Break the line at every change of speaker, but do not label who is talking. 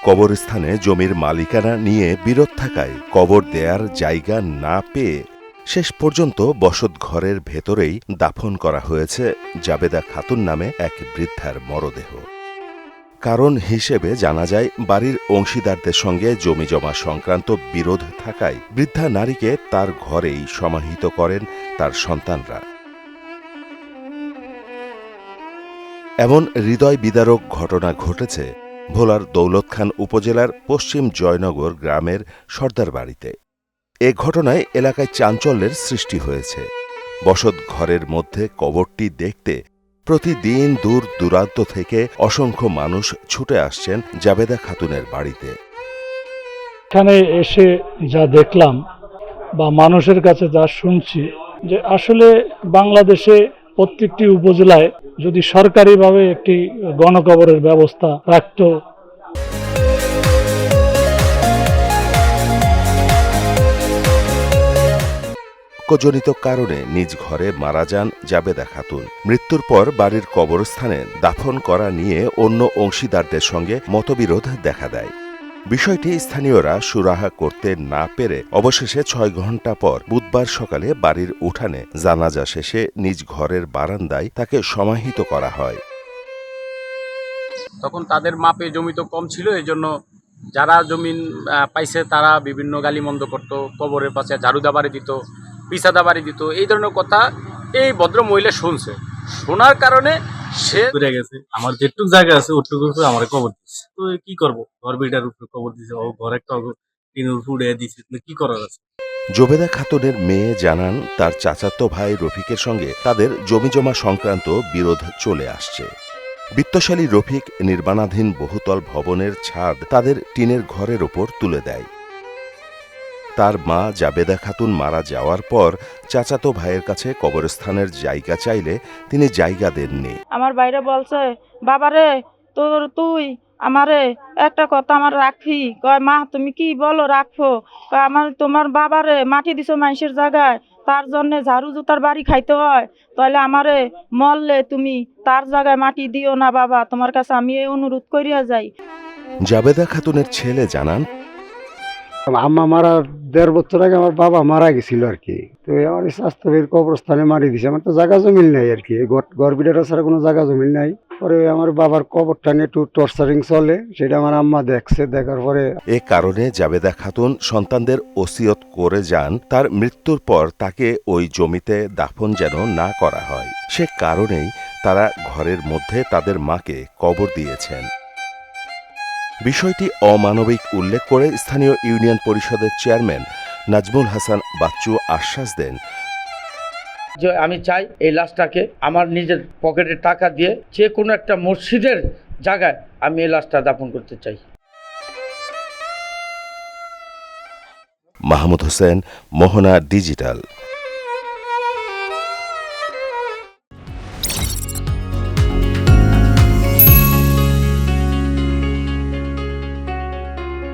কবরস্থানে জমির মালিকানা নিয়ে বিরোধ থাকায় কবর দেয়ার জায়গা না পেয়ে শেষ পর্যন্ত বসতঘরের ভেতরেই দাফন করা হয়েছে জাবেদা খাতুন নামে এক বৃদ্ধার মরদেহ। কারণ হিসেবে জানা যায়, বাড়ির অংশীদারদের সঙ্গে জমিজমা সংক্রান্ত বিরোধ থাকায় বৃদ্ধা নারীকে তার ঘরেই সমাহিত করেন তার সন্তানরা। এমন হৃদয় বিদারক ঘটনা ঘটেছে ভোলার দৌলতখান উপজেলার পশ্চিম জয়নগর গ্রামের সর্দার বাড়িতে। এ ঘটনায় এলাকায় চাঞ্চল্যের সৃষ্টি হয়েছে। বসত ঘরের মধ্যে কবরটি দেখতে প্রতিদিন দূর দূরান্ত থেকে অসংখ্য মানুষ ছুটে আসছেন জাবেদা খাতুনের বাড়িতে।
এখানে এসে যা দেখলাম বা মানুষের কাছে যা শুনছি, যে আসলে বাংলাদেশে প্রত্যেকটি উপজেলায় যদি সরকারিভাবে একটি গণকবরের ব্যবস্থা রাখত,
জনিত কারণে নিজ ঘরে মারা যান জাবেদা খাতুন। মৃত্যুর পর বাড়ির কবরস্থানে দাফন করা নিয়ে অন্য অংশীদারদের সঙ্গে মতবিরোধ দেখা দেয়। বিষয়টি স্থানীয়রা সুরাহা করতে না পেরে অবশেষে ৬ ঘণ্টা পর বুধবার সকালে বাড়ির উঠানে জানাজা শেষে নিজ ঘরের বারান্দায় তাকে সমাহিত করা হয়।
তখন তাদের মাপে জমি তো কম ছিল, এই জন্য যারা জমিন পাইছে তারা বিভিন্ন গালিমন্দ করতো, কবরের পাশে ঝাড়ুদা বাড়ি দিত, পিছাদা বাড়ি দিত, এই ধরনের কথা এই ভদ্র মহিলা শুনছে। শোনার কারণে সে
ঘুরে গেছে, আমার যেটুকু জায়গা আছে ওটুকু আমার কবর দিচ্ছে। তো কি করবো, ঘর বিটার উপরে কবর দিছে, ও ঘর একটা টিনের উপরে উড়ে দিচ্ছে, কি করার আছে।
জবেদা খাতুনের মেয়ে জানান, তার চাচাতো ভাই রফিকের সঙ্গে তাদের জমিজমা সংক্রান্ত বিরোধ চলে আসছে। বিত্তশালী রফিক নির্মাণাধীন বহুতল ভবনের ছাদ তাদের টিনের ঘরের ওপর তুলে দেয়। তার মা জাবেদা খাতুন মারা যাওয়ার পর চাচাতো ভাইয়ের কাছে কবরস্থানের জায়গা চাইলে তিনি জায়গা দেননি।
আমার বাইরে বলছে, বাবারে তুই আমারে একটা কথা আমার রাখবি। কয় মা তুমি কি বলো, রাখবো। আমার তোমার বাবারে মাটি দিছো মানুষের জায়গায়, তার জন্য ঝাড়ু জুতার বাড়ি খাইতে হয়, তাহলে আমারে মরলে তুমি তার জায়গায় মাটি দিও না বাবা, তোমার কাছে আমি এই অনুরোধ করিয়া যাই।
জাবেদা খাতুনের ছেলে জানান,
আম্মা মারার 1.5 বছর আগে আমার বাবা মারা গেছিল আর কি। তো আমার স্বাস্থ্যের কবরস্থানে মারি দিছে। আমার তো জায়গা জমিন নাই আর কি, ঘর বিটারা ছাড়া কোনো জায়গা জমিন নাই। পরে আমার বাবার কবরটা নিয়ে একটু টর্চারিং চলে, সেটা আমার আম্মা দেখছে। দেখার পরে
এ কারণে জাবেদা খাতুন সন্তানদের ওসিয়ত করে যান তার মৃত্যুর পর তাকে ওই জমিতে দাফন যেন না করা হয়। সে কারণেই তারা ঘরের মধ্যে তাদের মাকে কবর দিয়েছেন। বিষয়টি অমানবিক উল্লেখ করে স্থানীয় ইউনিয়ন পরিষদের চেয়ারম্যান নাজমুল হাসান বাচ্চু আশ্বাস দেন,
আমি চাই এই লাশটাকে আমার নিজের পকেটের টাকা দিয়ে যে কোনো একটা মসজিদের জায়গায় আমি এই লাশটা দাফন করতে চাই।
মাহমুদ হোসেন, মোহনা ডিজিটাল।